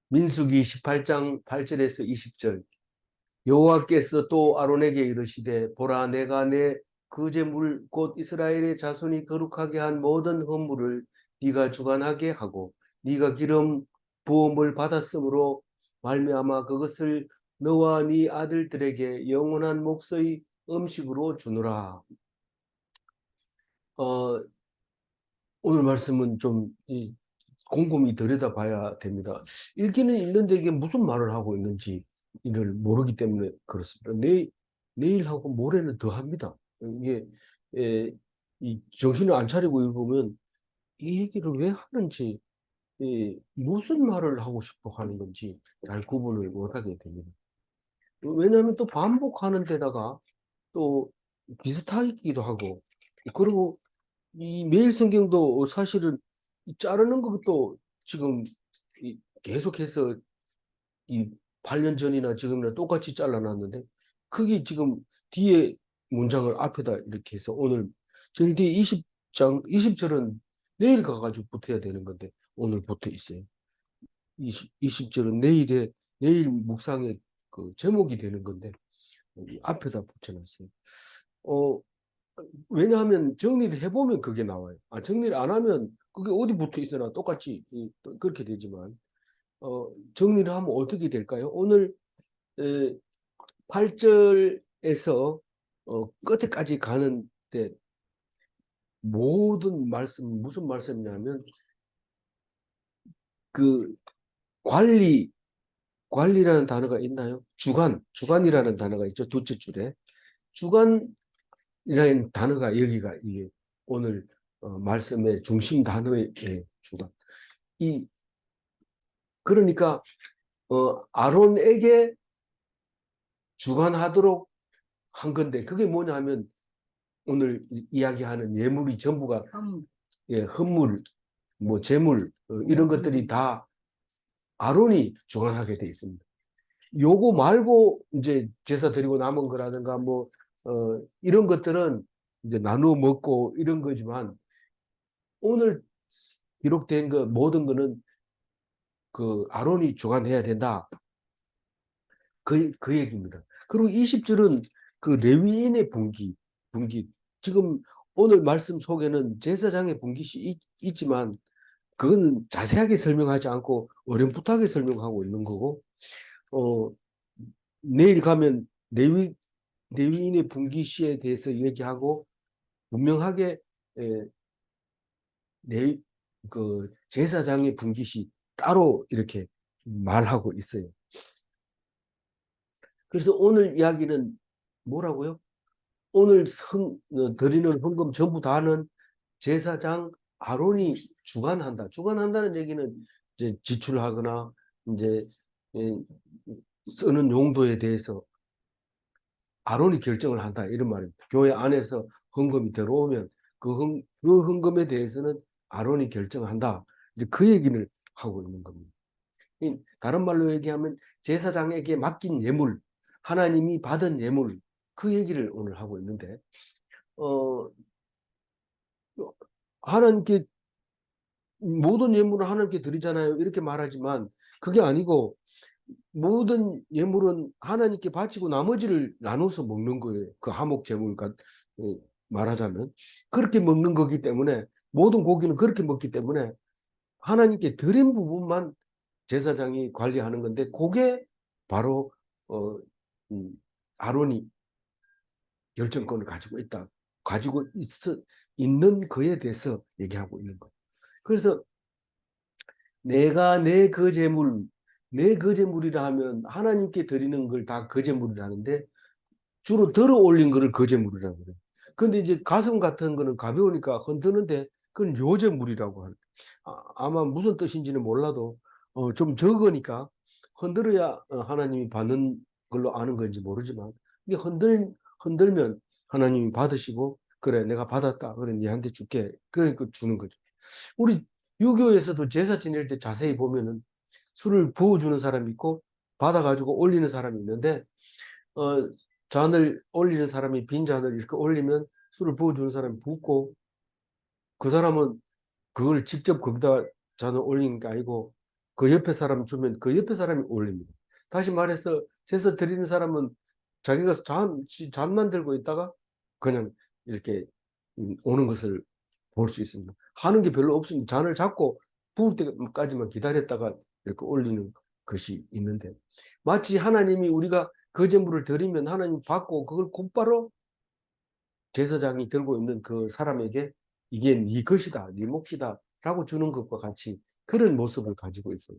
민수기 18장 8절에서 20절. 여호와께서 또 아론에게 이르시되 보라 내가 내 그 제물 곧 이스라엘의 자손이 거룩하게 한 모든 헌물을 네가 주관하게 하고 네가 기름 부음을 받았으므로 말미암아 그것을 너와 네 아들들에게 영원한 몫의 음식으로 주노라. 어, 오늘 말씀은 좀 곰곰이 들여다봐야 됩니다. 읽기는 읽는데 이게 무슨 말을 하고 있는지 이를 모르기 때문에 그렇습니다. 내일하고 모레는 더 합니다. 이게 이 정신을 안 차리고 읽으면 이 얘기를 왜 하는지 무슨 말을 하고 싶어 하는 건지 잘 구분을 못하게 됩니다. 왜냐하면 또 반복하는 데다가 또 비슷하기도 하고 그리고 이 매일 성경도 사실은 자르는 것도 지금 계속해서 이 8년 전이나 지금이나 똑같이 잘라놨는데 그게 지금 뒤에 문장을 앞에다 이렇게 해서 오늘 제일 뒤에 20장 20절은 내일 가가지고 붙어야 되는 건데 오늘 붙어 있어요. 20절은 내일 묵상의 그 제목이 되는 건데 앞에다 붙여놨어요. 어, 왜냐하면 정리를 해보면 그게 나와요. 정리를 안 하면 그게 어디 붙어 있으나 똑같이 그렇게 되지만 정리를 하면 어떻게 될까요? 오늘 8절에서 끝에까지 가는데 모든 말씀 무슨 말씀이냐면 그 관리라는 단어가 있나요? 주관이라는 단어가 있죠. 둘째 줄에 주관이라는 단어가 여기가 이게 오늘 말씀의 중심 단어의 주관. 이 그러니까 아론에게 주관하도록 한 건데 그게 뭐냐면 오늘 이야기하는 예물이 전부가 헌물, 뭐 재물 이런 것들이 다 아론이 주관하게 돼 있습니다. 요거 말고 이제 제사 드리고 남은 거라든가 뭐 이런 것들은 이제 나누어 먹고 이런 거지만 오늘 기록된 거 모든 거는 그 아론이 주관해야 된다. 그 얘기입니다. 그리고 20절은 그 레위인의 분기. 지금 오늘 말씀 속에는 제사장의 분깃이 있지만 그건 자세하게 설명하지 않고 어렴풋하게 설명하고 있는 거고, 어, 내일 가면 레위인의 분깃에 대해서 얘기하고 분명하게 그 제사장의 분깃이 따로 이렇게 말하고 있어요. 그래서 오늘 이야기는 뭐라고요? 오늘 드리는 헌금 전부 다는 제사장 아론이 주관한다. 주관한다는 얘기는 이제 지출하거나 이제 쓰는 용도에 대해서 아론이 결정을 한다. 이런 말입니다. 교회 안에서 헌금이 들어오면 그 헌금에 대해서는 아론이 결정한다. 이제 그 얘기를 하고 있는 겁니다. 다른 말로 얘기하면 제사장에게 맡긴 예물, 하나님이 받은 예물, 그 얘기를 오늘 하고 있는데, 어, 하나님께 모든 예물을 하나님께 드리잖아요. 이렇게 말하지만 그게 아니고 모든 예물은 하나님께 바치고 나머지를 나눠서 먹는 거예요. 그 하목 제물과 말하자면 그렇게 먹는 거기 때문에 모든 고기는 그렇게 먹기 때문에 하나님께 드린 부분만 제사장이 관리하는 건데 그게 바로 어, 아론이 결정권을 가지고 있다. 있는 거에 대해서 얘기하고 있는 거예요. 그래서 내가 내 거제물이라 하면 하나님께 드리는 걸 다 거제물이라는데 주로 들어 올린 거를 거제물이라고 그래요. 근데 이제 가슴 같은 거는 가벼우니까 흔드는데 그건 요제물이라고 하는. 아마 무슨 뜻인지는 몰라도 좀 적으니까 흔들어야 하나님이 받는 걸로 아는 건지 모르지만 이게 흔들면 하나님이 받으시고 그래 내가 받았다 그래 니한테 줄게 그러니까 주는 거죠. 우리 유교에서도 제사 지낼 때 자세히 보면은 술을 부어주는 사람이 있고 받아가지고 올리는 사람이 있는데 어, 잔을 올리는 사람이 빈 잔을 이렇게 올리면 술을 부어주는 사람이 붓고 그 사람은 그걸 직접 거기다 잔을 올리는 게 아니고 그 옆에 사람 주면 그 옆에 사람이 올립니다. 다시 말해서 제사 드리는 사람은 자기가 잔만 들고 있다가 그냥 이렇게 오는 것을 볼 수 있습니다. 하는 게 별로 없습니다. 잔을 잡고 부을 때까지만 기다렸다가 이렇게 올리는 것이 있는데, 마치 하나님이 우리가 그 제물을 드리면 하나님 받고 그걸 곧바로 제사장이 들고 있는 그 사람에게 이게 네 것이다, 네 몫이다 라고 주는 것과 같이 그런 모습을 가지고 있어요.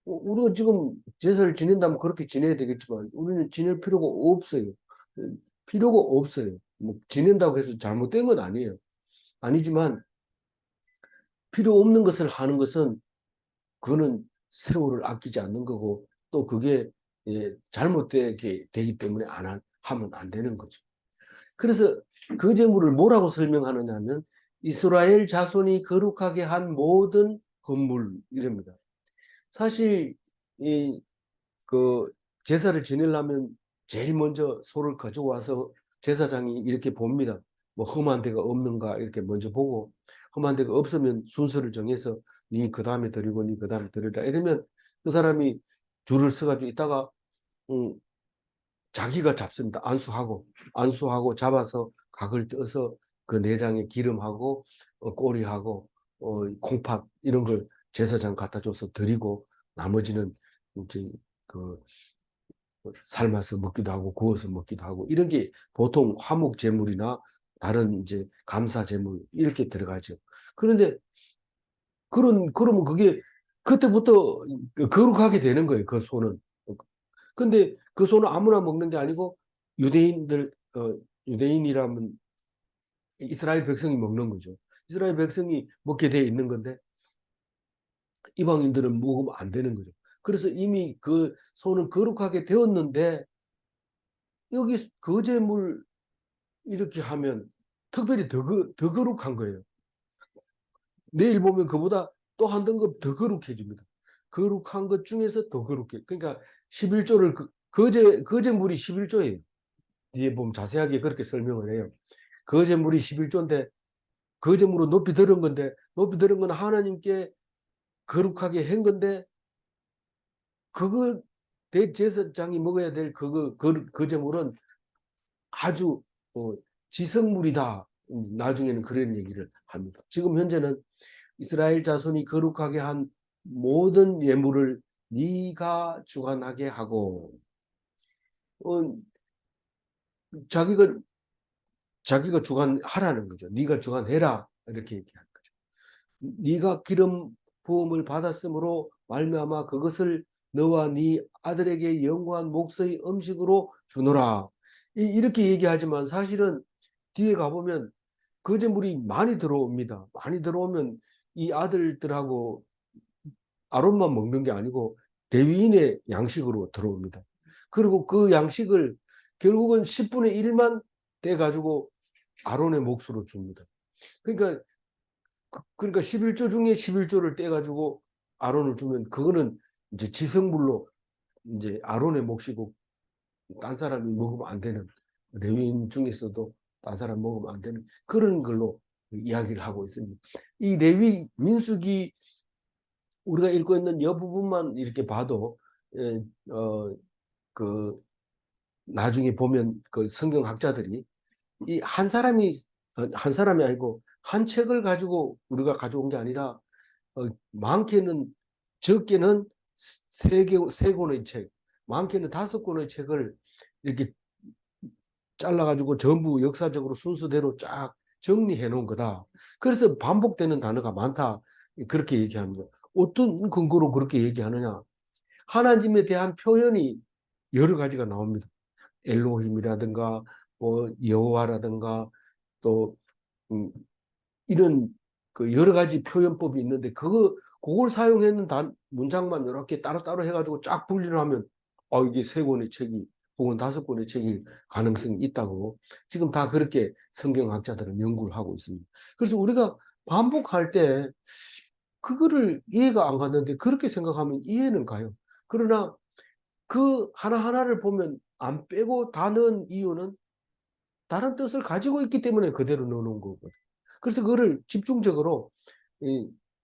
우리가 지금 제사를 지낸다면 그렇게 지내야 되겠지만 우리는 지낼 필요가 없어요. 필요가 없어요. 뭐 지낸다고 해서 잘못된 건 아니에요. 아니지만 필요 없는 것을 하는 것은 그거는 세월을 아끼지 않는 거고, 또 그게 잘못되게 되기 때문에 하면 안 되는 거죠. 그래서 그 제물을 뭐라고 설명하느냐면 이스라엘 자손이 거룩하게 한 모든 헌물 이랍니다. 사실 이 그 제사를 지내려면 제일 먼저 소를 가져와서 제사장이 이렇게 봅니다. 뭐 흠한 데가 없는가 이렇게 먼저 보고, 흠한 데가 없으면 순서를 정해서 니 그 다음에 드리고 니 그 다음에 드리라 이러면 그 사람이 줄을 서가지고 있다가 음, 자기가 잡습니다. 안수하고 잡아서 각을 떠서 그 내장에 기름하고 꼬리하고 콩팥 이런 걸 제사장 갖다 줘서 드리고, 나머지는 이제 그 삶아서 먹기도 하고 구워서 먹기도 하고 이런 게 보통 화목 제물이나 다른 이제 감사 제물 이렇게 들어가죠. 그런데 그러면 그게 그때부터 거룩하게 되는 거예요. 그 소는. 근데 그 소는 아무나 먹는 게 아니고 유대인들 유대인이라면 이스라엘 백성이 먹는 거죠. 이스라엘 백성이 먹게 돼 있는 건데 이방인들은 먹으면 안 되는 거죠. 그래서 이미 그 소는 거룩하게 되었는데 여기 거제물 이렇게 하면 특별히 더 거룩한 거예요. 내일 보면 그보다 또 한 등급 더 거룩해집니다. 거룩한 것 중에서 더 거룩해. 그러니까 11조를 거제물이 11조예요. 뒤에 보면 자세하게 그렇게 설명을 해요. 거제물이 11조인데 거제물로 높이 들은 건데, 높이 들은 건 하나님께 거룩하게 한 건데, 그거 대제사장이 먹어야 될 거제물은 아주 지성물이다. 나중에는 그런 얘기를 합니다. 지금 현재는 이스라엘 자손이 거룩하게 한 모든 예물을 네가 주관하게 하고, 어, 자기가 주관하라는 거죠. 네가 주관해라 이렇게 얘기하는 거죠. 네가 기름 부음을 받았으므로 말미암아 그것을 너와 네 아들에게 영구한 목소의 음식으로 주노라. 이렇게 얘기하지만 사실은 뒤에 가보면 거제물이 많이 들어옵니다. 많이 들어오면 이 아들들하고 아론만 먹는 게 아니고 레위인의 양식으로 들어옵니다. 그리고 그 양식을 결국은 10분의 1만 떼가지고 아론의 몫으로 줍니다. 그러니까 11조 중에 11조를 떼가지고 아론을 주면 그거는 이제 지성물로 이제 아론의 몫이고 딴 사람이 먹으면 안 되는, 레위인 중에서도 딴 사람 먹으면 안 되는 그런 걸로 이야기를 하고 있습니다. 이 레위 민수기 우리가 읽고 있는 여 부분만 이렇게 봐도 예, 그 나중에 보면 그 성경학자들이 이 한 사람이 아니고 한 책을 가지고 우리가 가져온 게 아니라 많게는 적게는 세 권의 책, 많게는 5권의 책을 이렇게 잘라가지고 전부 역사적으로 순서대로 쫙 정리해 놓은 거다. 그래서 반복되는 단어가 많다. 그렇게 얘기합니다. 어떤 근거로 그렇게 얘기하느냐? 하나님에 대한 표현이 여러 가지가 나옵니다. 엘로힘이라든가 뭐 여호와라든가 또 이런 그 여러 가지 표현법이 있는데 그걸 사용했는 문장만 이렇게 따로따로 해가지고 쫙 분리를 하면 이게 3권의 책이 혹은 5권의 책일 가능성이 있다고 지금 다 그렇게 성경학자들은 연구를 하고 있습니다. 그래서 우리가 반복할 때 그거를 이해가 안 갔는데 그렇게 생각하면 이해는 가요. 그러나 그 하나하나를 보면 안 빼고 다 넣은 이유는 다른 뜻을 가지고 있기 때문에 그대로 넣어놓은 거거든요. 그래서 그거를 집중적으로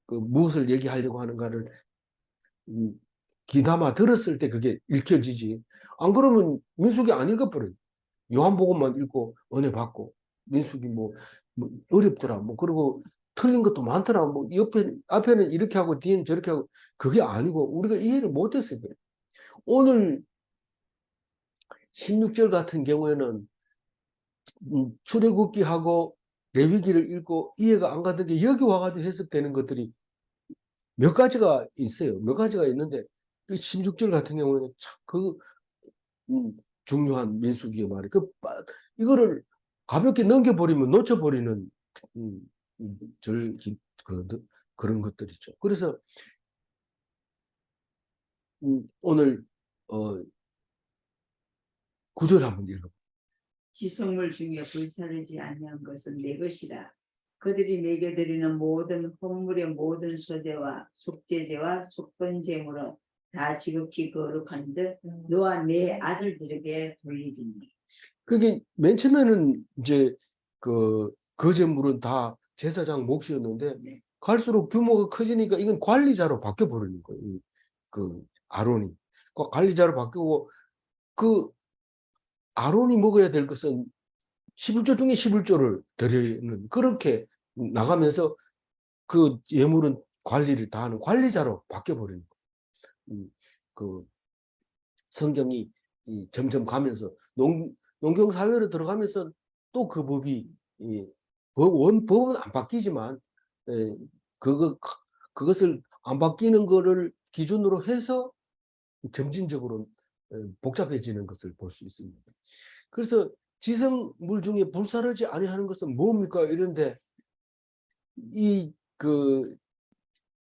무엇을 얘기하려고 하는가를 귀담아 들었을 때 그게 읽혀지지. 안 그러면 민수기 안 읽어버려요. 요한복음만 읽고 은혜 받고 민수기 뭐 어렵더라. 뭐 그리고 틀린 것도 많더라. 뭐 옆에 앞에는 이렇게 하고 뒤에는 저렇게 하고 그게 아니고 우리가 이해를 못했어요. 오늘 16절 같은 경우에는 출애굽기하고 레위기를 읽고 이해가 안 가던 게 여기 와가지고 해석되는 것들이 몇 가지가 있어요. 몇 가지가 있는데 그 16절 같은 경우에는 참그 중요한 민수기의 말이 이거를 가볍게 넘겨버리면 놓쳐버리는 절 그런 것들이죠. 그래서 오늘 구절 한번 읽어. 지성물 중에 불사르지 아니한 것은 내 것이라. 그들이 내게 드리는 모든 헌물의 모든 소재와 속죄제와 속건제물은 다 지극히 거룩한듯 너와 내 아들들에게 돌리리니. 그게 맨 처음에는 이제 그 제물은 다 제사장 몫이었는데 네. 갈수록 규모가 커지니까 이건 관리자로 바뀌어 버리는 거예요. 그 아론이 그 관리자로 바뀌고 그 아론이 먹어야 될 것은 11조 중에 11조를 드리는 그렇게 나가면서 그 예물은 관리를 다 하는 관리자로 바뀌어 버리는 거예요. 그 성경이 점점 가면서 농경 사회로 들어가면서 또 그 법이 법은 안 바뀌지만 그것을 안 바뀌는 거를 기준으로 해서 점진적으로 복잡해지는 것을 볼 수 있습니다. 그래서 지성물 중에 불사르지 아니하는 것은 뭡니까? 이런데 이 그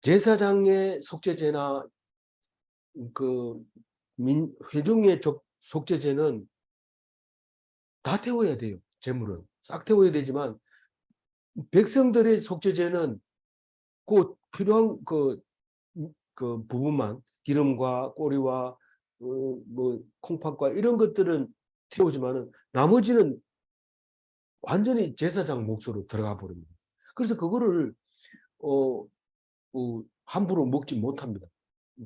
제사장의 속죄제나 그 회중의 속죄제는 다 태워야 돼요. 제물은 싹 태워야 되지만 백성들의 속죄제는 그 필요한 그 부분만 기름과 꼬리와 뭐 콩팥과 이런 것들은 태우지만은 나머지는 완전히 제사장 몫으로 들어가 버립니다. 그래서 그거를 함부로 먹지 못합니다.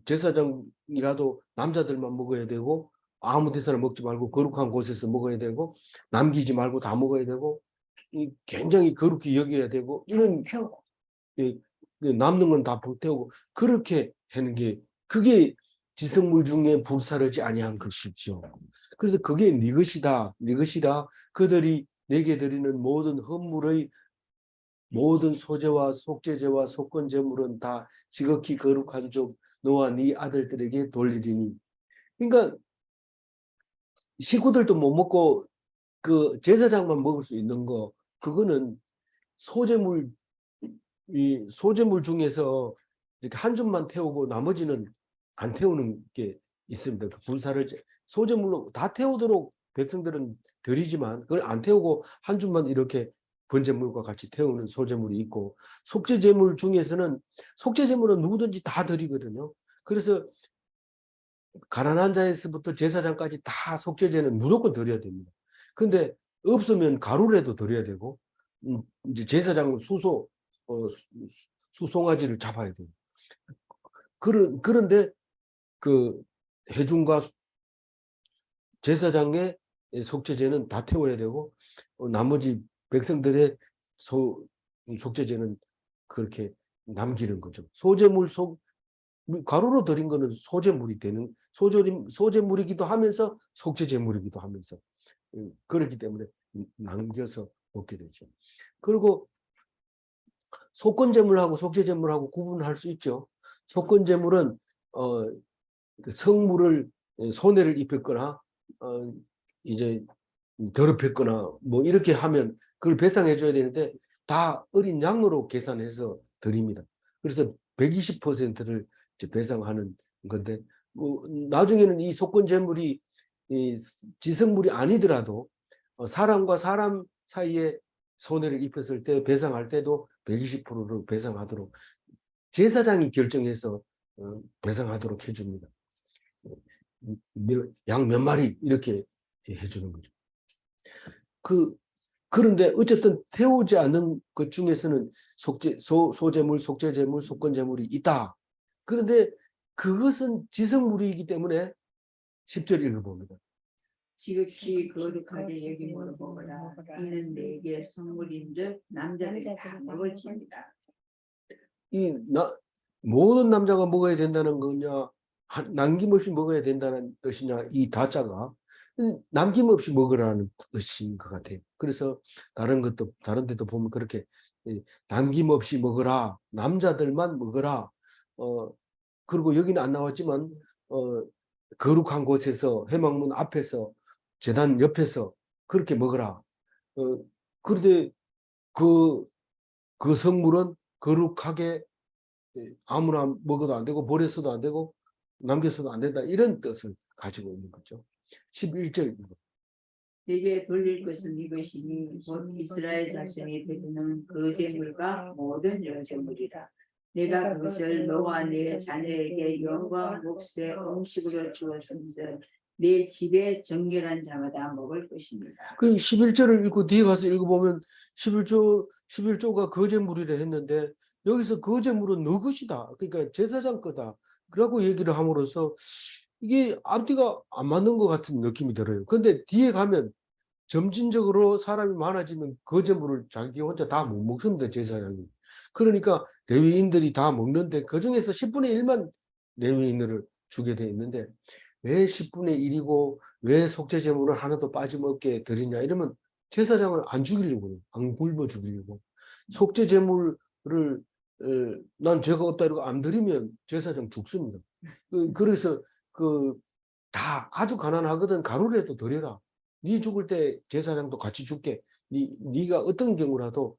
제사장이라도 남자들만 먹어야 되고 아무 데서나 먹지 말고 거룩한 곳에서 먹어야 되고 남기지 말고 다 먹어야 되고 굉장히 거룩히 여겨야 되고 이런 남는 건 다 불태우고 그렇게 하는 게 그게 지성물 중에 불사르지 아니한 것이죠. 그래서 그게 네 것이다. 네 것이다. 그들이 내게 드리는 모든 헌물의 모든 소재와 속죄제와 속건제물은 다 지극히 거룩한 족 너와 네 아들들에게 돌리리니. 그러니까 식구들도 못 먹고 그 제사장만 먹을 수 있는 거 그거는 소재물 이 소재물 중에서 이렇게 한 줌만 태우고 나머지는 안 태우는 게 있습니다. 그 분사를 소재물로 다 태우도록 백성들은 드리지만 그걸 안 태우고 한 줌만 이렇게 번제물과 같이 태우는 소재물이 있고 속죄제물 중에서는 속죄제물은 누구든지 다 드리거든요. 그래서 가난한 자에서부터 제사장까지 다 속죄제는 무조건 드려야 됩니다. 근데 없으면 가루라도 드려야 되고 이제 제사장은 수송아지를 잡아야 돼요. 그런데 그 회중과 제사장의 속죄제는 다 태워야 되고 나머지 백성들의 속죄제는 그렇게 남기는 거죠. 가루로 드린 거는 소재물이 되는 소재물이기도 하면서 속죄제물이기도 하면서 그렇기 때문에 남겨서 먹게 되죠. 그리고 속건제물하고 속죄제물하고 구분할 수 있죠. 속건제물은 성물을 손해를 입혔거나 이제 더럽혔거나 뭐 이렇게 하면 그걸 배상해 줘야 되는데 다 어린 양으로 계산해서 드립니다. 그래서 120%를 배상하는 건데 뭐 나중에는 이 속건제물이 지성물이 아니더라도 사람과 사람 사이에 손해를 입혔을 때 배상할 때도 120%를 배상하도록 제사장이 결정해서 배상하도록 해줍니다. 양 몇 마리 이렇게 해주는 거죠. 그런데 어쨌든 태우지 않는 것 중에서는 소재물, 속죄제물, 속건제물이 있다. 그런데 그것은 지성물이기 때문에 10절 읽어봅니다. 지극히 거룩하게 여김으로 먹으라. 이는 내게 선물인즉 남자들이 다 먹을지니라. 모든 남자가 먹어야 된다는 거냐, 남김없이 먹어야 된다는 뜻이냐, 이 다자가 남김없이 먹으라는 뜻인 것 같아요. 그래서 다른 데도 보면 그렇게 남김없이 먹으라, 남자들만 먹으라. 그리고 여기는 안 나왔지만 거룩한 곳에서 회막문 앞에서 제단 옆에서 그렇게 먹으라. 그런데 그 성물은 거룩하게 아무나 먹어도 안 되고 버려서도 안 되고 남겨서도 안 된다, 이런 뜻을 가지고 있는 거죠. 11절. 내게 돌릴 것은 이것이니 곧 이스라엘 자손이 드리는 거제물과 모든 여제물이라. 내가 그것을 너와 내 자녀에게 영광 몫의 음식으로 주었은즉 내 집에 정결한 자마다 먹을 것입니다. 그 11절을 읽고 뒤에 가서 읽어보면 11조가 거제물이라 했는데 여기서 거제물은 너 것이다, 그러니까 제사장 거다, 그러고 얘기를 함으로써 이게 앞뒤가 안 맞는 것 같은 느낌이 들어요. 그런데 뒤에 가면 점진적으로 사람이 많아지면 거제물을 자기 혼자 다 못 먹습니다, 제사장이. 그러니까 레위인들이 다 먹는데 그중에서 10분의 1만 레위인들을 주게 돼 있는데 왜 10분의 1이고 왜 속죄제물을 하나도 빠짐없게 드리냐 이러면 제사장을 안 죽이려고 해요. 안 굶어 죽이려고. 속죄제물을 난 죄가 없다 이러고 안 드리면 제사장 죽습니다. 그래서 다 아주 가난하거든 가루라도 드려라. 네 죽을 때 제사장도 같이 죽게. 네가 어떤 경우라도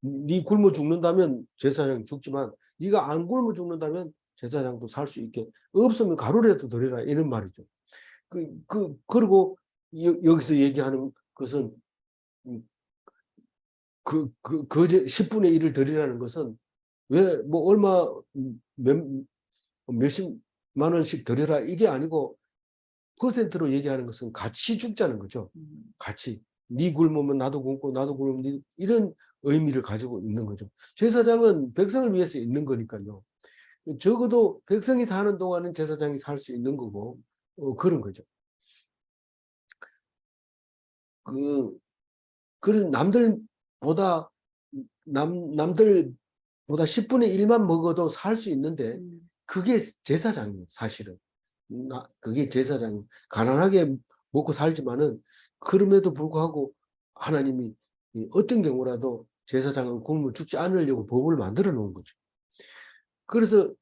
네 굶어 죽는다면 제사장 죽지만 네가 안 굶어 죽는다면 제사장도 살 수 있게. 없으면 가루라도 드려라, 이런 말이죠. 그리고 여기서 얘기하는 것은 거제 10분의 1을 드리라는 것은 왜 뭐 얼마 몇십만 원씩 드려라 이게 아니고 퍼센트로 얘기하는 것은 같이 죽자는 거죠. 같이. 네 굶으면 나도 굶고 나도 굶으면 이런 의미를 가지고 있는 거죠. 제사장은 백성을 위해서 있는 거니까요. 적어도 백성이 사는 동안은 제사장이 살 수 있는 거고 그런 거죠. 그런 남들보다 10분의 1만 먹어도 살 수 있는데 그게 제사장이에요, 사실은. 그게 제사장. 가난하게 먹고 살지만은 그럼에도 불구하고 하나님이 어떤 경우라도 제사장은 굶어 죽지 않으려고 법을 만들어 놓은 거죠. 그래서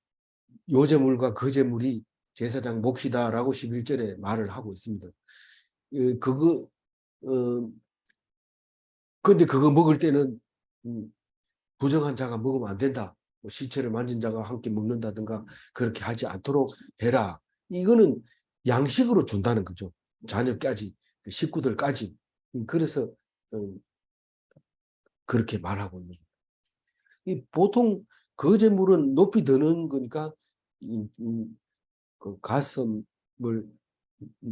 요제물과 거제물이 제사장 몫이다라고 11절에 말을 하고 있습니다. 근데 그거 먹을 때는 부정한 자가 먹으면 안 된다. 뭐 시체를 만진 자가 함께 먹는다든가 그렇게 하지 않도록 해라. 이거는 양식으로 준다는 거죠. 자녀까지, 식구들까지. 그래서 그렇게 말하고 있는 거예요. 보통 거제물은 높이 드는 거니까 그 가슴을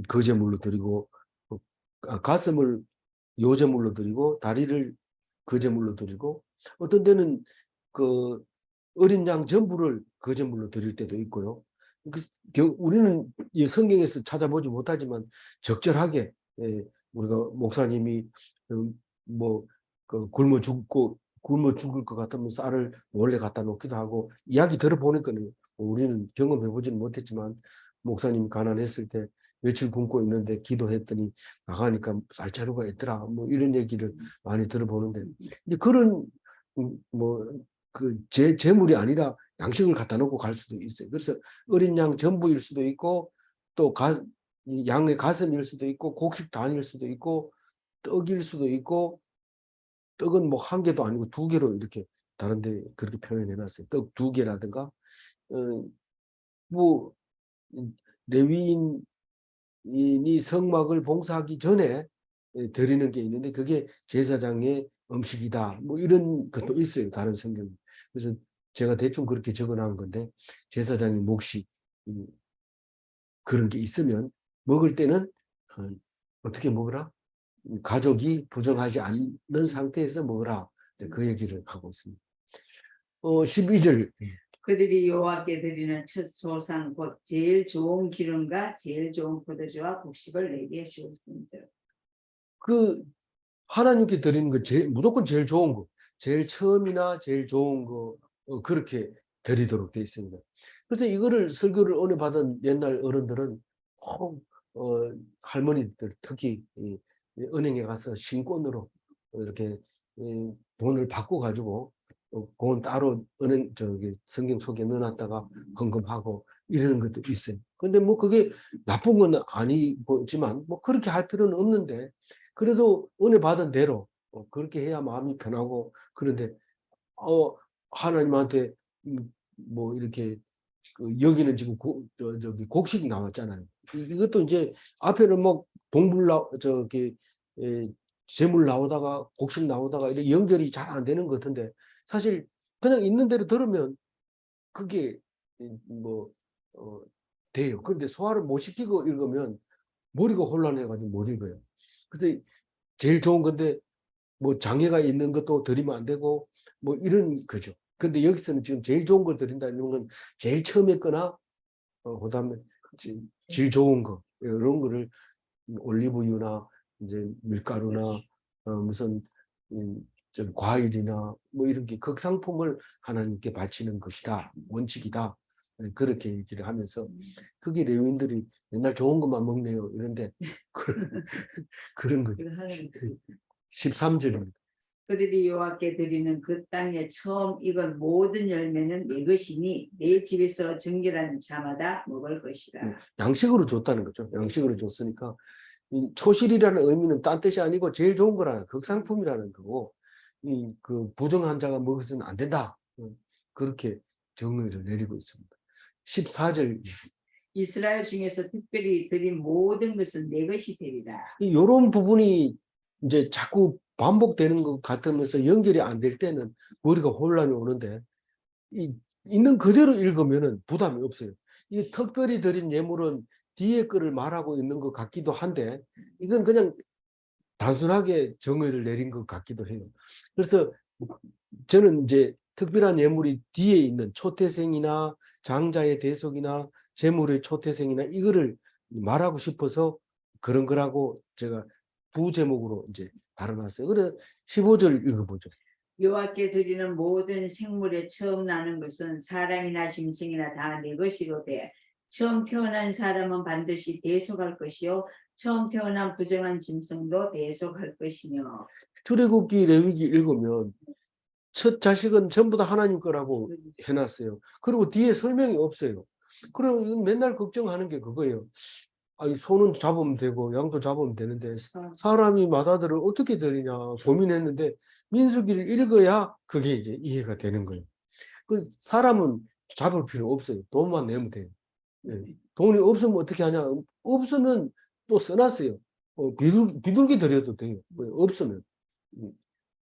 거제물로 드리고 가슴을 요제물로 드리고 다리를 거제물로 드리고 어떤 데는 그 어린 양 전부를 거제물로 드릴 때도 있고요. 우리는 이 성경에서 찾아보지 못하지만 적절하게 우리가 목사님이 굶어 죽을 것 같으면 쌀을 몰래 갖다 놓기도 하고 이야기 들어보니까는 우리는 경험해보지는 못했지만 목사님이 가난했을 때 며칠 굶고 있는데 기도했더니 나가니까 쌀자루가 있더라, 뭐 이런 얘기를 많이 들어보는데 이제 그런 재물이 아니라 양식을 갖다 놓고 갈 수도 있어요. 그래서 어린 양 전부일 수도 있고 또 양의 가슴일 수도 있고 곡식 단일 수도 있고 떡일 수도 있고 떡은 뭐 한 개도 아니고 두 개로 이렇게 다른데 그렇게 표현해 놨어요. 떡 두 개라든가 뭐 레위인이 성막을 봉사하기 전에 드리는 게 있는데 그게 제사장의 음식이다. 뭐 이런 것도 있어요, 다른 성경에. 그래서 제가 대충 그렇게 적어놓은 건데 제사장의 몫이 그런 게 있으면 먹을 때는 어떻게 먹으라? 가족이 부정하지 않는 상태에서 먹으라. 그 얘기를 하고 있습니다. 12절. 그들이 여호와께 드리는 첫 소상 곧 제일 좋은 기름과 제일 좋은 포도주와 곡식을 내게 주었습니다. 그 하나님께 드리는 거 무조건 제일 좋은 거, 제일 처음이나 제일 좋은 거 그렇게 드리도록 되어 있습니다. 그래서 이거를 설교를 은혜 받은 옛날 어른들은 꼭 할머니들 특히 은행에 가서 신권으로 이렇게 돈을 받고 가지고 그건 따로 은행 성경 속에 넣어놨다가 헌금하고 이러는 것도 있어요. 근데 뭐 그게 나쁜 건 아니지만 뭐 그렇게 할 필요는 없는데 그래도 은혜 받은 대로 그렇게 해야 마음이 편하고 그런데 하나님한테 뭐 이렇게 여기는 지금 저기 곡식 나왔잖아요. 이것도 이제 앞에는 뭐 재물 나오다가 곡식 나오다가 이렇게 연결이 잘 안 되는 것 같은데 사실 그냥 있는 대로 들으면 그게 뭐 돼요. 그런데 소화를 못 시키고 읽으면 머리가 혼란해가지고 못 읽어요. 그래서 제일 좋은 건데 뭐 장애가 있는 것도 드리면 안 되고 뭐 이런 거죠. 근데 여기서는 지금 제일 좋은 걸 드린다는 건 제일 처음 했거나 그다음에 질 좋은 거 이런 거를 올리브유나 이제 밀가루나 무슨 과일이나 뭐 이런 게 극상품을 하나님께 바치는 것이다 원칙이다 그렇게 얘기를 하면서 그게 레위인들이 맨날 좋은 것만 먹네요 이런데 그런 거죠. 13절입니다. 그들이 여호와께 드리는 그 땅에 처음 익은 모든 열매는 내 것이니 내 집에서 정결한 자마다 먹을 것이라. 양식으로 줬다는 거죠. 양식으로 줬으니까 이 초실이라는 의미는 딴 뜻이 아니고 제일 좋은 거라는 극상품이라는 거고 그 부정한 자가 먹어서는 안 된다. 그렇게 정의를 내리고 있습니다. 14절 이스라엘 중에서 특별히 드린 모든 것은 내 것이 되리라. 이런 부분이 이제 자꾸 반복되는 것 같으면서 연결이 안 될 때는 머리가 혼란이 오는데 있는 그대로 읽으면은 부담이 없어요. 이 특별히 드린 예물은 뒤에 거를 말하고 있는 것 같기도 한데 이건 그냥 단순하게 정의를 내린 것 같기도 해요. 그래서 저는 이제 특별한 예물이 뒤에 있는 초태생이나 장자의 대속이나 재물의 초태생이나 이거를 말하고 싶어서 그런 거라고 제가 부제목으로 이제 달아놨어요. 그래 15절 읽어보죠. 여호와께 드리는 모든 생물에 처음 나는 것은 사람이나 짐승이나 다 내 것이로되 처음 태어난 사람은 반드시 대속할 것이요 처음 태어난 부정한 짐승도 대속할 것이며. 출애굽기 레위기 읽으면 첫 자식은 전부 다 하나님 거라고 해놨어요. 그리고 뒤에 설명이 없어요. 그럼 맨날 걱정하는 게 그거예요. 소는 잡으면 되고 양도 잡으면 되는데 사람이 맏아들을 어떻게 드리냐 고민했는데 민수기를 읽어야 그게 이제 이해가 되는 거예요. 그 사람은 잡을 필요 없어요. 돈만 내면 돼요. 돈이 없으면 어떻게 하냐? 없으면 또 써놨어요. 비둘기 드려도 돼요. 없으면.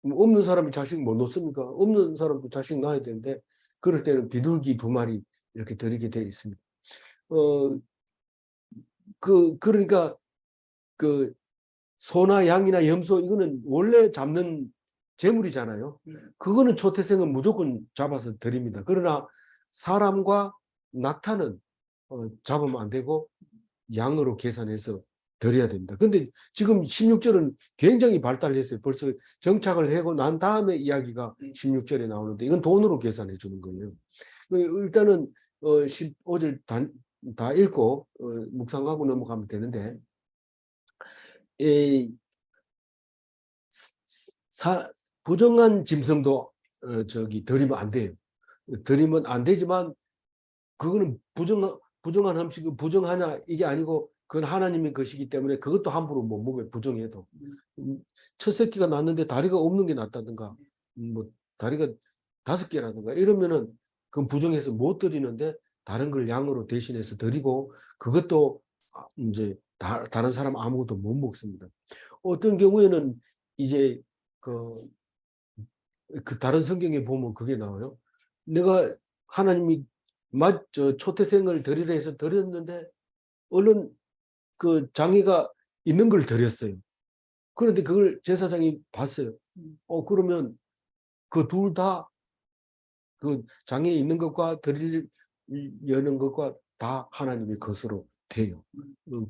없는 사람이 자식 못 놓습니까? 없는 사람도 자식 낳아야 되는데 그럴 때는 비둘기 2마리 이렇게 드리게 되어 있습니다. 그러니까 그 소나 양이나 염소 이거는 원래 잡는 재물이잖아요. 그거는 초태생은 무조건 잡아서 드립니다. 그러나 사람과 낙타는 잡으면 안 되고 양으로 계산해서 드려야 됩니다. 근데 지금 16절은 굉장히 발달했어요. 벌써 정착을 하고 난 다음에 이야기가 16절에 나오는데 이건 돈으로 계산해 주는 거예요. 일단은 15절 다 읽고 묵상하고 넘어가면 되는데 부정한 짐승도 드리면 안 돼요. 드리면 안 되지만 그거는 부정한 음식은 부정하냐 이게 아니고 그건 하나님의 것이기 때문에 그것도 함부로 못 먹어요. 부정해도. 첫 새끼가 났는데 다리가 없는 게 낫다든가 뭐 다리가 5개라든가 이러면은 그건 부정해서 못 드리는데 다른 걸 양으로 대신해서 드리고 그것도 이제 다른 사람 아무것도 못 먹습니다. 어떤 경우에는 이제 그 다른 성경에 보면 그게 나와요. 내가 하나님이 초태생을 드리라 해서 드렸는데 얼른 그 장애가 있는 걸 드렸어요. 그런데 그걸 제사장이 봤어요. 그러면 그 둘 다 그 장에 있는 것과 드리려는 것과 다 하나님의 것으로 돼요.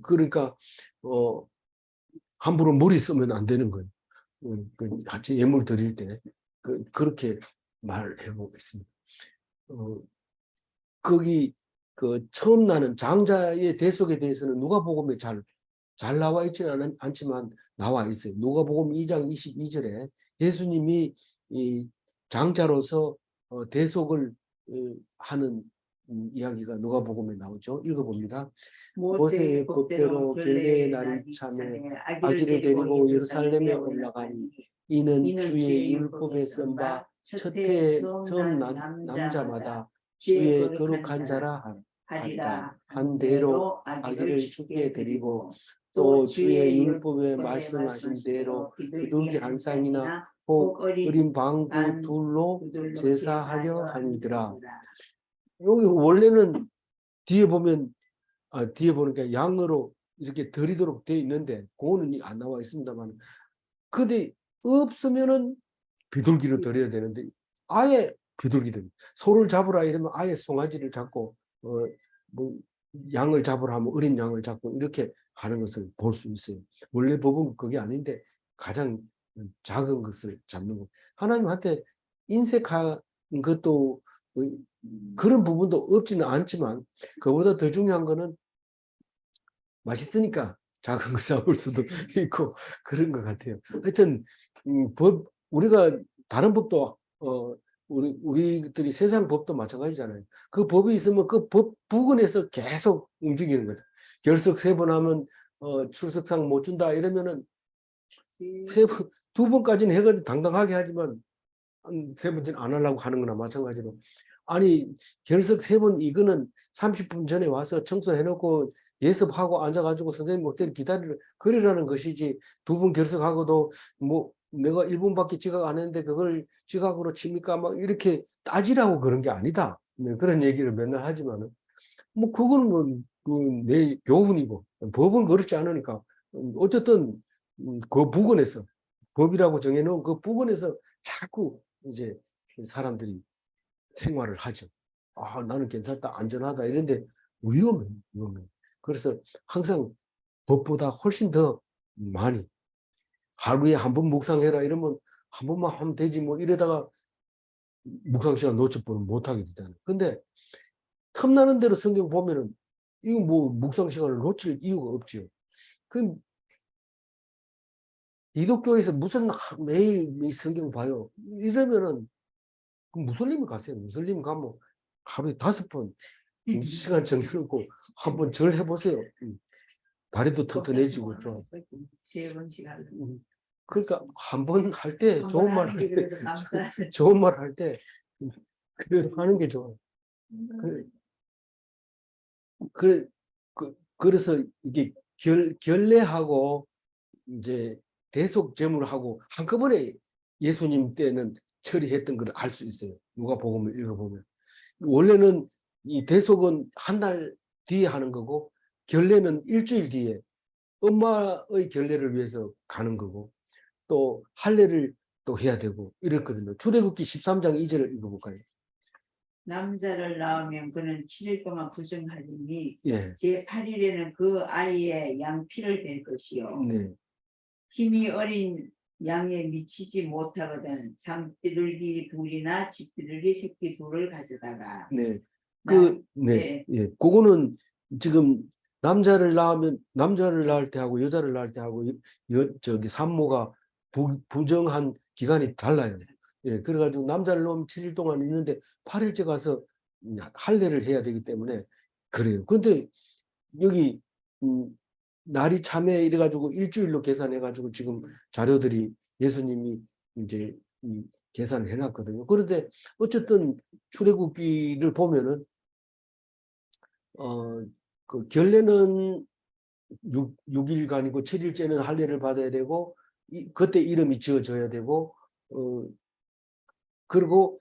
그러니까 함부로 머리 쓰면 안 되는 거예요. 같이 예물 드릴 때 그렇게 말해 보겠습니다. 거기 그 처음 나는 장자의 대속에 대해서는 누가복음에 잘 나와 있지는 않지만 나와 있어요. 누가복음 2장 22절에 예수님이 이 장자로서 대속을 하는 이야기가 누가복음에 나오죠. 읽어봅니다. 모세의 모세의 법대로 법대로 결례의 결례의 날이 날이 참에 참에 아기를 아기를 데리고 데리고 예루살렘에 예루살렘에 올라가니 올라가니 이는 이는 주의 주의 율법에 율법에 쓴 바 쓴바 첫해 첫해 처음 처음 난 난 남자마다 남자마다 주의 주의 거룩한 거룩한 자라 자라 하리라. 하리라 한 한 대로 대로 아기를 아기를 죽게 죽게 드리고 드리고 또 또 주의 주의 율법에 율법에 말씀하신 말씀하신 대로 대로 비둘기 비둘기 한 한 쌍이나 쌍이나 혹 혹 어린 어린 방구 반 둘로 그들로 제사하려 제사하여 함이더라. 함이더라. 여기 원래는 뒤에 보면 뒤에 보니까 양으로 이렇게 드리도록 되어 있는데 그거는 안 나와 있습니다만 근데 없으면은 비둘기로 드려야 되는데 아예 비둘기들 소를 잡으라 이러면 아예 송아지를 잡고 뭐 양을 잡으라 하면 어린 양을 잡고 이렇게 하는 것을 볼 수 있어요. 원래 법은 그게 아닌데 가장 작은 것을 잡는 것. 하나님한테 인색한 것도 그런 부분도 없지는 않지만 그보다 더 중요한 거는 맛있으니까 작은 거 잡을 수도 있고 그런 것 같아요. 하여튼 우리가 다른 법도 우리들이 세상 법도 마찬가지잖아요. 그 법이 있으면 그 법 부근에서 계속 움직이는 거죠. 결석 3번 하면 출석상 못 준다 이러면은 3번, 2번까지는 해가지고 당당하게 하지만 3번째는 안 하려고 하는 거나 마찬가지로. 아니 결석 3번 이거는 30분 전에 와서 청소해놓고 예습하고 앉아가지고 선생님 호텔 그리라는 것이지 2번 결석하고도 뭐 내가 1분밖에 지각 안 했는데 그걸 지각으로 칩니까? 막 이렇게 따지라고 그런 게 아니다. 네, 그런 얘기를 맨날 하지만은 뭐 그거는 뭐내 교훈이고 법은 그렇지 않으니까 어쨌든 그 부근에서 법이라고 정해놓은 그 부근에서 자꾸 이제 사람들이 생활을 하죠. 아, 나는 괜찮다, 안전하다 이런데 위험해. 그래서 항상 법보다 훨씬 더 많이 하루에 한 번 묵상해라 이러면 한 번만 하면 되지 뭐 이러다가 묵상 시간 놓쳐버리면 못하게 되잖아요. 근데 틈나는 대로 성경 보면은 이거 뭐 묵상 시간을 놓칠 이유가 없죠. 그 기독교에서 무슨 매일 이 성경 봐요. 이러면은 그 무슬림 가세요. 무슬림 가면 하루에 5번 시간 정해놓고 한번 절 해보세요. 다리도 튼튼해지고 좀. 3번씩 하고 그러니까 한 번 할 때 한번 좋은 말 하는 할 게 때 그래도 감사하죠. 좋은 말 할 때 그대로 하는 게 좋아요. 그래서 이게 결례하고 이제 대속제물하고 한꺼번에 예수님 때는 처리했던 걸 알 수 있어요. 누가복음을 읽어보면. 원래는 이 대속은 한 달 뒤에 하는 거고 결례는 일주일 뒤에 엄마의 결례를 위해서 가는 거고 또 할례를 또 해야 되고 이랬거든요. 출애굽기 13장 2절을 읽어볼까요? 남자를 낳으면 그는 7일 동안 부정하리니 예, 제8일에는 그 아이의 양피를 댈 것이요 네, 힘이 어린 양에 미치지 못하거든 산비둘기 둘이나 집비둘기 새끼 둘을 가져다가 네. 네, 네, 예. 그거는 지금 남자를 낳을 때 하고 여자를 낳을 때 하고 저기 산모가 부정한 기간이 달라요. 예, 그래가지고 남자를 놓으면 7일 동안 있는데 8일째 가서 할례를 해야 되기 때문에 그래요. 그런데 여기 날이 참에 이래가지고 일주일로 계산해가지고 지금 자료들이 예수님이 이제 계산을 해놨거든요. 그런데 어쨌든 출애굽기를 보면은 그 결례는 6일간이고 7일째는 할례를 받아야 되고 그때 이름이 지어져야 되고 그리고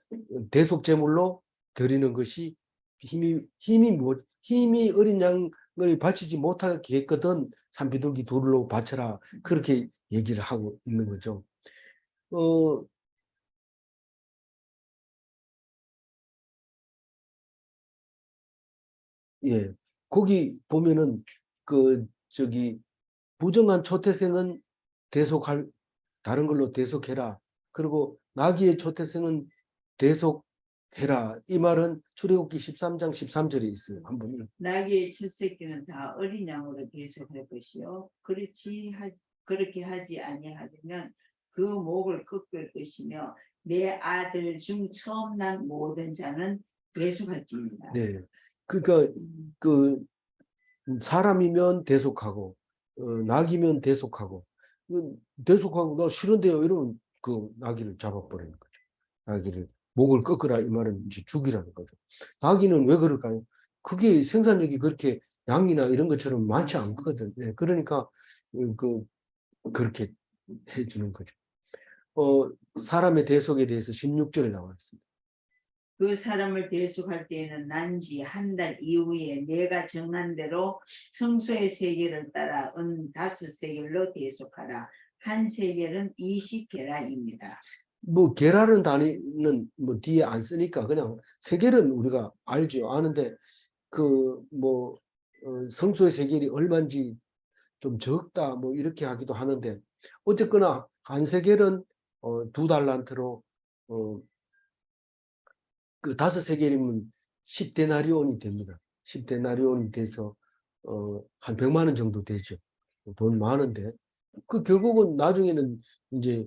대속 제물로 드리는 것이 힘이 어린 양을 바치지 못하게 했거든 산비둘기 둘로 바쳐라 그렇게 얘기를 하고 있는 거죠. 어, 예, 거기 보면은 그 저기 부정한 초태생은 대속할 다른 걸로 대속해라. 그리고 나귀의 초태생은 대속해라. 이 말은 출애굽기 13장 13절에 있어요. 한번 나귀의 첫 새끼는 다 어린 양으로 계속할 것이요. 그렇게 하지 아니하려면 그 목을 꺾을 것이며 내 아들 중 처음 난 모든 자는 계속할지니라. 네. 그러니까 음, 그 사람이면 대속하고 낙이면 대속하고 대속하고 나 싫은데요 이러면 그 낙이를 잡아버리는 거죠. 낙이를 목을 꺾으라 이 말은 이제 죽이라는 거죠. 낙이는 왜 그럴까요? 그게 생산력이 그렇게 양이나 이런 것처럼 많지 않거든. 요 그러니까 그 그렇게 해주는 거죠. 사람의 대속에 대해서 16절에 나와 있습니다. 그 사람을 대속할 때에는 난지 한 달 이후에 내가 정한 대로 성소의 세겔을 따라 은 5세겔로 대속하라. 한 세겔은 20게라입니다. 뭐 계라는 단위는 뭐 뒤에 안 쓰니까 그냥 세겔은 우리가 알죠. 아는데 그 뭐 성소의 세겔이 얼마인지 좀 적다 뭐 이렇게 하기도 하는데 어쨌거나 한 세겔은 2달란트로 그 5세겔이면 10데나리온이 됩니다. 10데나리온이 돼서 한 100만 원 정도 되죠. 돈 많은데 그 결국은 나중에는 이제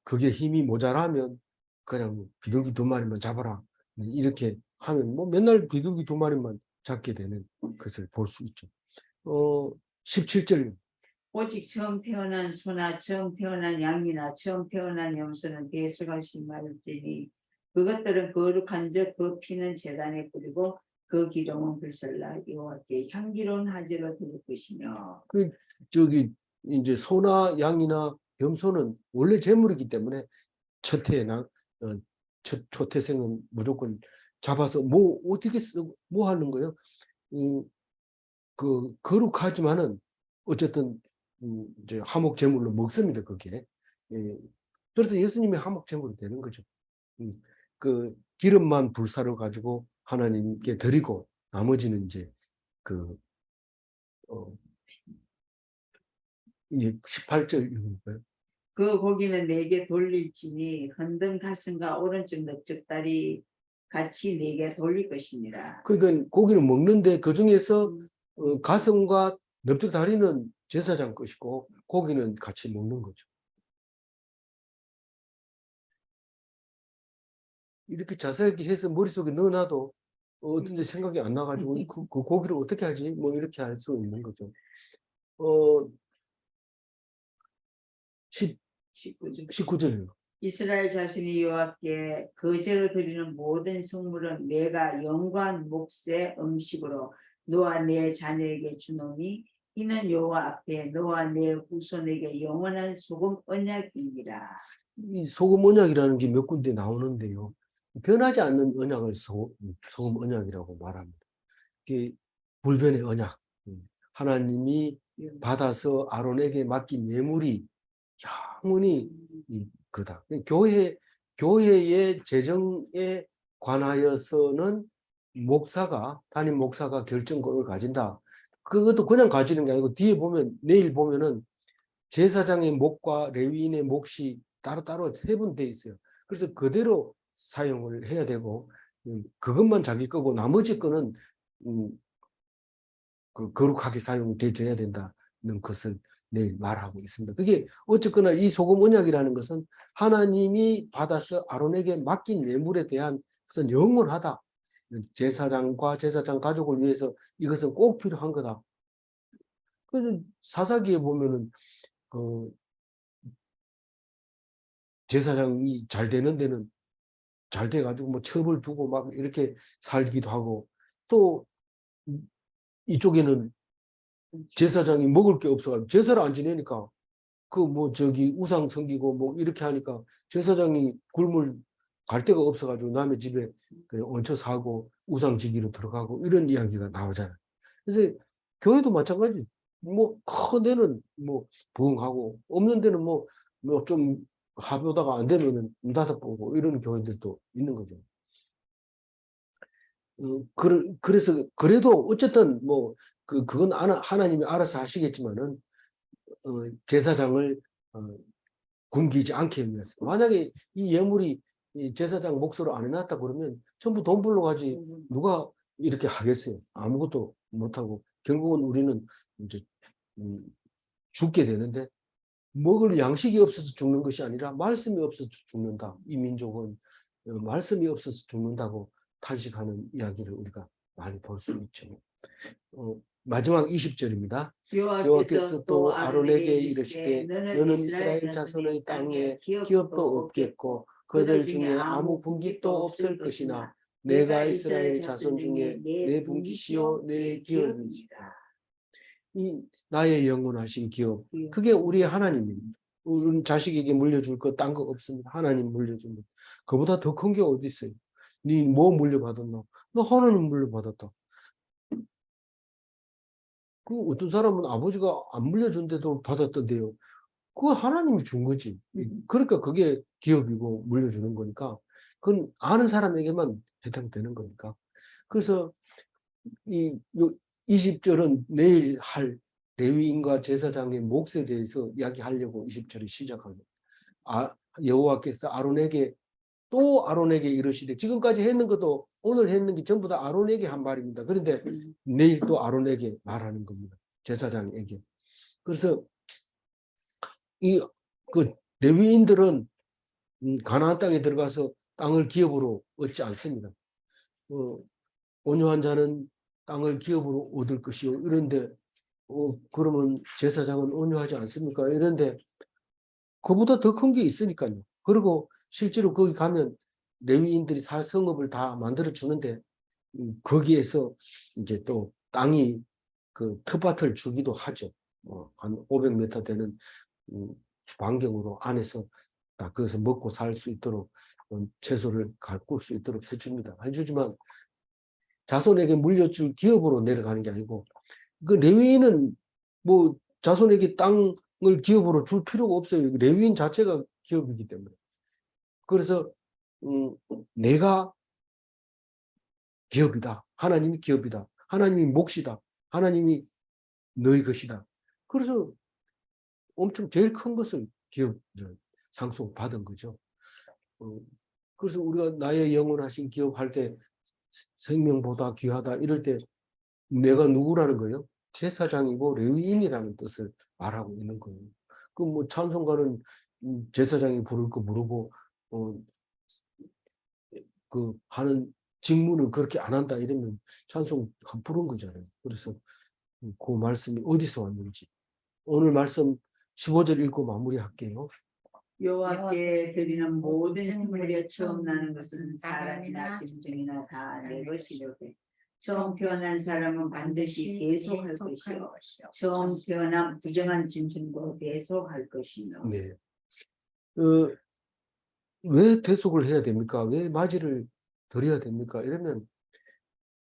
그게 힘이 모자라면 그냥 비둘기 2마리만 잡아라 이렇게 하면 뭐 맨날 비둘기 2마리만 잡게 되는 것을 볼 수 있죠. 17절 오직 처음 태어난 소나 처음 태어난 양이나 처음 태어난 염소는 대속하신 말지니 그것들은 거룩한 적 그 피는 제단에 뿌리고 그 기름은 불살라 여호와께 향기로운 화제로 드릴 것이며. 그 저기 이제 소나 양이나 염소는 원래 재물이기 때문에 첫해나 초태생은 무조건 잡아서 뭐 어떻게 뭐 하는 거예요? 그 거룩하지만은 어쨌든 이제 화목 제물로 먹습니다 그게. 예. 그래서 예수님이 화목 제물이 되는 거죠. 음, 그 기름만 불사로 가지고 하나님께 드리고 나머지는 이제 그 어, 이제 18절 읽을까요? 그 고기는 내게 돌릴지니 흔든 가슴과 오른쪽 넓적다리 같이 내게 돌릴 것입니다. 그러니까 고기는 먹는데 그 중에서 가슴과 넓적 다리는 제사장 것이고 고기는 같이 먹는 거죠. 이렇게 자세하게 해서 머릿속에 넣어놔도 어떤데 생각이 안 나가지고 그 고기를 어떻게 하지? 뭐 이렇게 할 수 있는 거죠. 어, 19절. 이스라엘 자손이 여호와께 거제로 드리는 모든 성물은 내가 영광 몫의 음식으로 너와 내 자녀에게 주노니 이는 여호와 앞에 너와 내 후손에게 영원한 소금 언약이니라. 이 소금 언약이라는 게 몇 군데 나오는데요. 변하지 않는 언약을 소금 언약이라고 말합니다. 이게 불변의 언약. 하나님이 받아서 아론에게 맡긴 예물이 영원히 그다. 교회의 재정에 관하여서는 담임 목사가 결정권을 가진다. 그것도 그냥 가지는 게 아니고 뒤에 보면 내일 보면은 제사장의 몫과 레위인의 몫이 따로따로 세분돼 있어요. 그래서 그대로 사용을 해야 되고 그것만 자기 거고 나머지 거는 음, 거룩하게 사용되어야 된다는 것을 내일 말하고 있습니다. 그게 어쨌거나 이 소금 언약이라는 것은 하나님이 받아서 아론에게 맡긴 예물에 대한 것은 영원하다. 제사장과 제사장 가족을 위해서 이것은 꼭 필요한 거다. 그래서 사사기에 보면은 그 제사장이 잘 되는 데는 잘 돼가지고 뭐 첩을 두고 막 이렇게 살기도 하고 또 이쪽에는 제사장이 먹을 게 없어가지고 제사를 안 지내니까 그 뭐 저기 우상 섬기고 뭐 이렇게 하니까 제사장이 굶을 갈 데가 없어가지고 남의 집에 그냥 얹혀 사고 우상 지기로 들어가고 이런 이야기가 나오잖아요. 그래서 교회도 마찬가지. 뭐 큰 데는 뭐 부흥하고 없는 데는 뭐 좀 하보다가 안 되면은 문 닫아보고 이런 교회들도 있는 거죠. 그래서 그래도 어쨌든 뭐 그건 하나님이 알아서 하시겠지만은 제사장을 어, 굶기지 않게 위해서. 만약에 이 예물이 이 제사장 몫으로 안 해놨다 그러면 전부 돈 벌러 가지 누가 이렇게 하겠어요. 아무것도 못하고 결국은 우리는 이제 음, 죽게 되는데 먹을 양식이 없어서 죽는 것이 아니라 말씀이 없어서 죽는다. 이 민족은 말씀이 없어서 죽는다고 탄식하는 이야기를 우리가 많이 볼 수 있죠. 마지막 20절입니다. 여호와께서 여호와께서 또 또 아론에게 아론에게 이르시되 이르시되 너는 너는 이스라엘 이스라엘 자손의 자손의 땅에 땅에 기업도 기업도 없겠고 없겠고 그들 그들 중에 중에 아무 아무 분깃도 분깃도 없을 없을 것이나 것이나 내가 내가 이스라엘 이스라엘 자손 자손 중에 중에 내 내 분깃이요 분깃이요 내 내 기업이니라. 기업이니라. 이 나의 영원하신 기업, 기업. 그게 우리의 하나님입니다. 우리 자식에게 물려줄 거 딴 거 없습니다. 하나님 물려준 것. 그보다 더 큰 게 어디 있어요? 네 뭐 물려받았노? 너 하나님 물려받았다. 그 어떤 사람은 아버지가 안 물려준데도 받았던데요. 그거 하나님이 준 거지. 그러니까 그게 기업이고 물려주는 거니까. 그건 아는 사람에게만 해당되는 거니까. 그래서 이 20절은 내일 할 레위인과 제사장의 몫에 대해서 이야기하려고 20절이 시작합니다. 여호와께서 아론에게 또 아론에게 이르시되 지금까지 했는 것도 오늘 했는 게 전부 다 아론에게 한 말입니다. 그런데 내일 또 아론에게 말하는 겁니다. 제사장에게. 그래서 이 그 레위인들은 가나안 땅에 들어가서 땅을 기업으로 얻지 않습니다. 온유한 자는 땅을 기업으로 얻을 것이요. 이런데 그러면 제사장은 온유하지 않습니까? 이런데 그보다 더 큰 게 있으니까요. 그리고 실제로 거기 가면 레위인들이 살 성읍을 다 만들어 주는데 거기에서 이제 또 땅이 그 텃밭을 주기도 하죠. 한 500m 되는 반경으로 안에서 다 거기서 먹고 살 수 있도록 채소를 가꿀 수 있도록 해줍니다. 해주지만 자손에게 물려줄 기업으로 내려가는 게 아니고 그 레위인은 뭐 자손에게 땅을 기업으로 줄 필요가 없어요. 레위인 자체가 기업이기 때문에. 그래서 내가 기업이다. 하나님이 기업이다. 하나님이 몫이다. 하나님이 너희 것이다. 그래서 엄청 제일 큰 것을 기업 상속 받은 거죠. 그래서 우리가 나의 영원하신 기업할 때 생명보다 귀하다 이럴 때 내가 누구라는 거예요? 제사장이고 레위인이라는 뜻을 말하고 있는 거예요. 그 뭐 찬송가는 제사장이 부를 거 부르고 그 하는 직무는 그렇게 안 한다 이러면 찬송 안 부른 거잖아요. 그래서 그 말씀이 어디서 왔는지 오늘 말씀 15절 읽고 마무리할게요. 여호와께 드리는 모든 생물에 처음 나는 것은 사람이나 짐승이나 다 내 것이로되 처음 태어난 사람은 반드시 대속할 것이요 처음 태어난 부정한 짐승도 대속할 것이요. 네. 왜 대속을 해야 됩니까? 왜 맞이를 드려야 됩니까? 이러면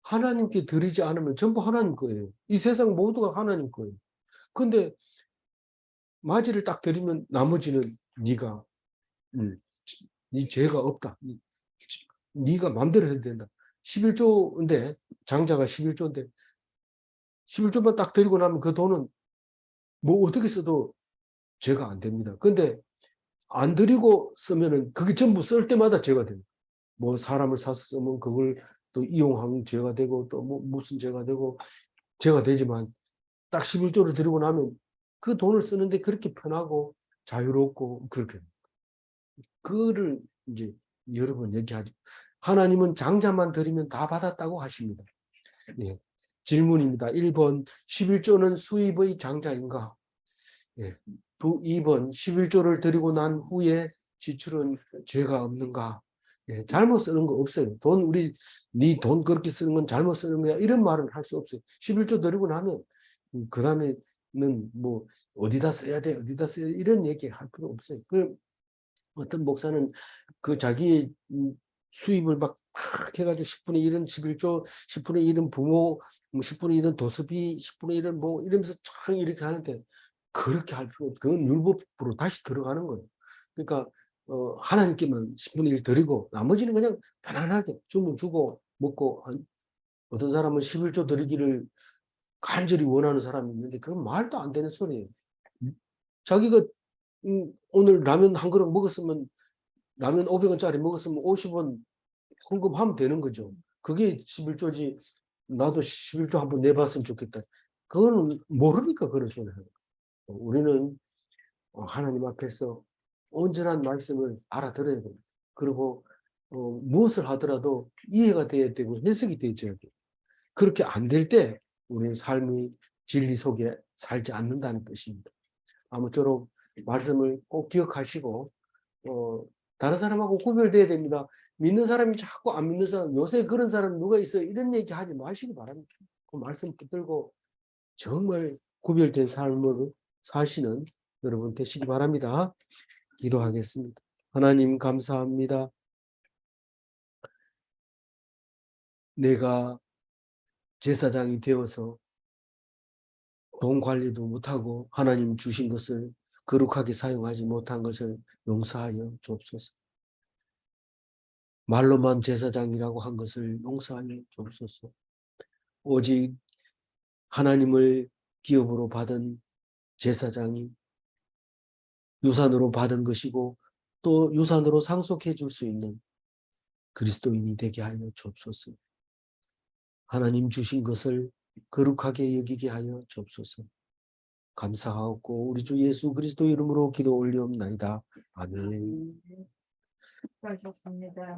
하나님께 드리지 않으면 전부 하나님 거예요. 이 세상 모두가 하나님 거예요. 근데 맞이를 딱 드리면 나머지는 네가 네 죄가 없다. 네가 마음대로 해도 된다. 11조인데 장자가 11조인데 11조만 딱 드리고 나면 그 돈은 뭐 어떻게 써도 죄가 안 됩니다. 근데 안 드리고 쓰면은 그게 전부 쓸 때마다 죄가 됩니다. 뭐 사람을 사서 쓰면 그걸 또 이용한 죄가 되고 또 뭐 무슨 죄가 되고 죄가 되지만 딱 11조를 드리고 나면 그 돈을 쓰는데 그렇게 편하고 자유롭고 그렇게 그를 이제 여러 번 얘기하죠. 하나님은 장자만 드리면 다 받았다고 하십니다. 예. 질문입니다. 1번 11조는 수입의 장자인가? 예. 2번 11조를 드리고 난 후에 지출은 죄가 없는가? 예. 잘못 쓰는 거 없어요. 우리 네 돈 그렇게 쓰는 건 잘못 쓰는 거야. 이런 말은 할 수 없어요. 11조 드리고 나면 그 다음에는 뭐 어디다 써야 돼? 어디다 써야 돼? 이런 얘기 할 필요 없어요. 어떤 목사는 그 자기의 수입을 막 해가지고 10분의 1은 11조, 10분의 1은 부모, 10분의 1은 도서비, 10분의 1은 뭐 이러면서 쫙 이렇게 하는데 그렇게 할 필요 없고 그건 율법으로 다시 들어가는 거예요. 그러니까 하나님께만 10분의 1 드리고 나머지는 그냥 편안하게 주면 주고 먹고 어떤 사람은 11조 드리기를 간절히 원하는 사람이 있는데 그건 말도 안 되는 소리예요. 자기가 오늘 라면 한 그릇 먹었으면 라면 500원짜리 먹었으면 50원 헌금하면 되는 거죠. 그게 11조지. 나도 11조 한번 내봤으면 좋겠다. 그거는 모르니까 그런 소리 하는 거예요. 우리는 하나님 앞에서 온전한 말씀을 알아들어야 됩니다. 그리고 무엇을 하더라도 이해가 돼야 되고 해석이 되어야 돼요. 그렇게 안 될 때 우리는 삶이 진리 속에 살지 않는다는 뜻입니다. 아무쪼록 말씀을 꼭 기억하시고 다른 사람하고 구별돼야 됩니다. 믿는 사람이 자꾸 안 믿는 사람, 요새 그런 사람 누가 있어요? 이런 얘기 하지 마시기 바랍니다. 그 말씀 붙들고 정말 구별된 삶을 사시는 여러분 되시기 바랍니다. 기도하겠습니다. 하나님 감사합니다. 내가 제사장이 되어서 돈 관리도 못하고 하나님 주신 것을 거룩하게 사용하지 못한 것을 용서하여 주옵소서. 말로만 제사장이라고 한 것을 용서하여 주옵소서. 오직 하나님을 기업으로 받은 제사장이 유산으로 받은 것이고 또 유산으로 상속해 줄 수 있는 그리스도인이 되게 하여 주옵소서. 하나님 주신 것을 거룩하게 여기게 하여 주옵소서. 감사하고 우리 주 예수 그리스도 이름으로 기도 올리옵나이다. 아멘. 수고하셨습니다.